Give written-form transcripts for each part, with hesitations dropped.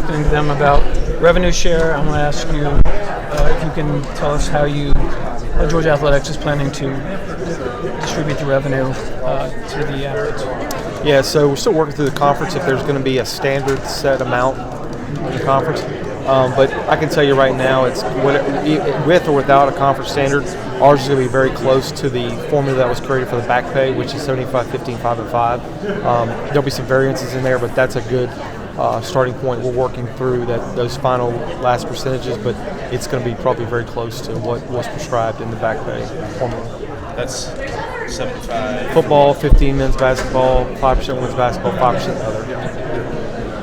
talking to them about revenue share. I want to ask you if you can tell us how Georgia Athletics is planning to distribute the revenue to the athletes. Yeah, so we're still working through the conference if there's going to be a standard set amount in the conference. But I can tell you right now, it's with or without a conference standard, ours is going to be very close to the formula that was created for the back pay, which is 75, 15, 5, and 5. There'll be some variances in there, but that's a good starting point. We're working through those final last percentages, but it's going to be probably very close to what was prescribed in the back pay formula. That's 75. Football, 15 men's basketball, 5% women's basketball, 5% other.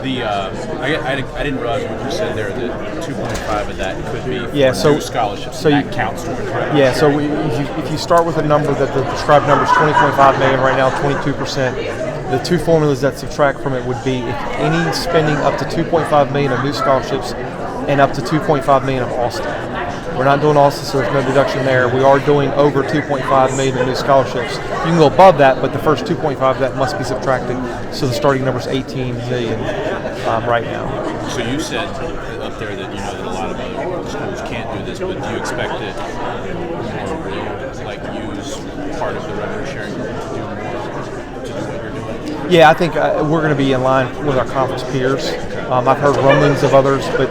I didn't realize what you said there, that 2.5 of that could be for scholarships. So that counts towards revenue. Yeah, so if you start with a number that the prescribed number is $20.5 million right now, 22%. The two formulas that subtract from it would be if any spending up to $2.5 million of new scholarships and up to $2.5 million of Austin. We're not doing Austin, so there's no deduction there. We are doing over $2.5 million of new scholarships. You can go above that, but the first 2.5 of that must be subtracted. So the starting number is $18 million right now. So you said up there that that a lot of other schools can't do this, but do you expect it use part of the revenue sharing to do more to do what you're doing? Yeah, I think we're going to be in line with our conference peers. I've heard rumblings of others, but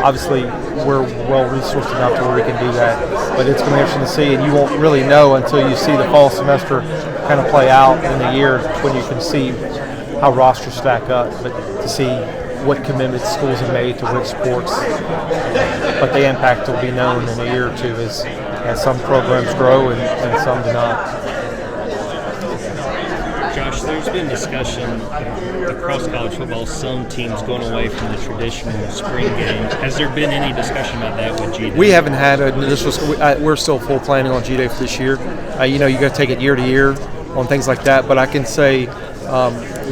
obviously we're well-resourced enough to where we can do that. But it's going to be interesting to see, and you won't really know until you see the fall semester kind of play out in the year when you can see how rosters stack up, but to see what commitments schools have made to which sports. But the impact will be known in a year or two as some programs grow and some do not. Josh, there's been discussion across college football, some teams going away from the traditional spring game. Has there been any discussion about that with G-Day? We haven't had we're still full planning on G-Day for this year. You got to take it year to year on things like that. But I can say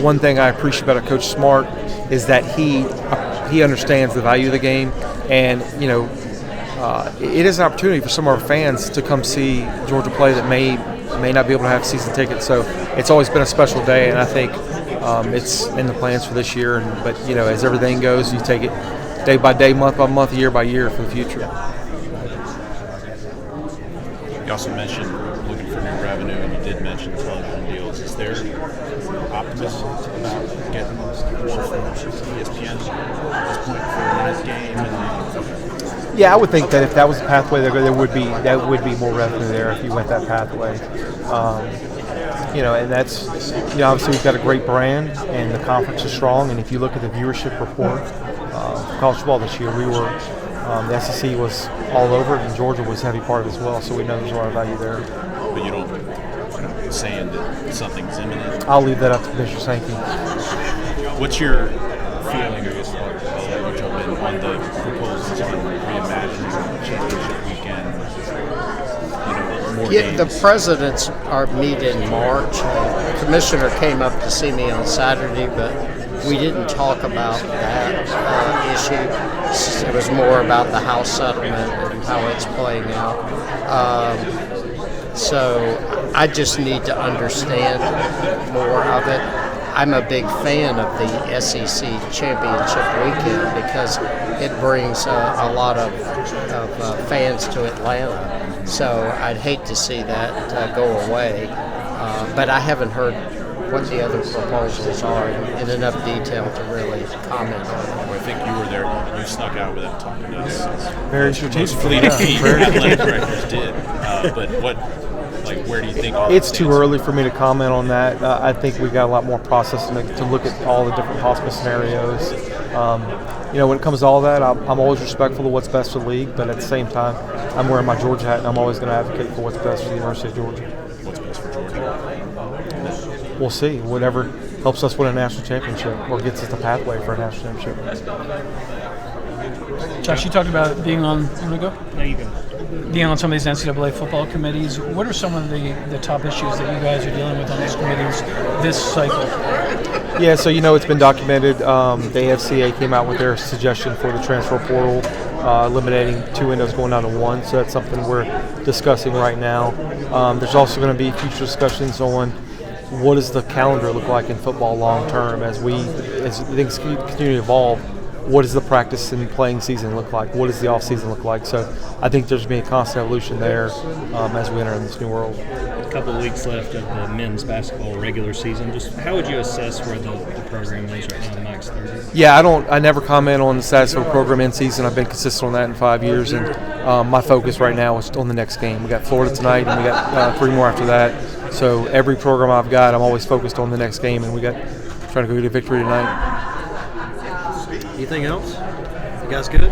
one thing I appreciate about Coach Smart is that he understands the value of the game, and it is an opportunity for some of our fans to come see Georgia play that may not be able to have season tickets. So it's always been a special day, and I think it's in the plans for this year. But as everything goes, you take it day by day, month by month, year by year for the future. You also mentioned looking for new revenue, and you did mention television deals. Is there optimism about getting more from ESPN at this point for this game? Yeah, I would think that if that was the pathway, there would be more revenue there if you went that pathway. And that's obviously we've got a great brand and the conference is strong. And if you look at the viewership report for college football this year, we were the SEC was all over it, and Georgia was a heavy part of it as well. So we know there's a lot of value there. But you don't saying that something's imminent. I'll leave that up to Commissioner Sankey. What's your feeling, I guess, I'll let you jump in, on the proposals on reimagining championship weekend? More games. The presidents meet in March. The commissioner came up to see me on Saturday, but we didn't talk about that issue. It was more about the House settlement and how it's playing out. So I just need to understand more of it. I'm a big fan of the SEC championship weekend because it brings a lot of fans to Atlanta. So I'd hate to see that go away. But I haven't heard what the other proposals are in enough detail to really comment on it. Well, I think you were there. You snuck out without talking to us. Very strategic. Athletic directors did. But where do you think all it's too early for me to comment on that. I think we've got a lot more process to look at all the different possible scenarios. When it comes to all that, I'm always respectful of what's best for the league, but at the same time, I'm wearing my Georgia hat, and I'm always going to advocate for what's best for the University of Georgia. What's best for Georgia? We'll see. Whatever helps us win a national championship or gets us the pathway for a national championship. Josh, you talked about being on. You want to go? No, you go. Being on some of these NCAA football committees. What are some of the top issues that you guys are dealing with on these committees this cycle? Yeah, so it's been documented. The AFCA came out with their suggestion for the transfer portal, eliminating 2 windows going down to 1. So that's something we're discussing right now. There's also going to be future discussions on what does the calendar look like in football long term as things continue to evolve? What does the practice and playing season look like? What does the off season look like? So I think there's been a constant evolution there as we enter in this new world. A couple of weeks left of the men's basketball regular season. Just how would you assess where the program is right now, Max 30? Yeah, I never comment on the status of a program in season. I've been consistent on that in 5 years, and my focus right now is on the next game. We got Florida tonight, and we got 3 more after that. So every program I've got, I'm always focused on the next game, and we got trying to go get a victory tonight. Anything else? You guys good?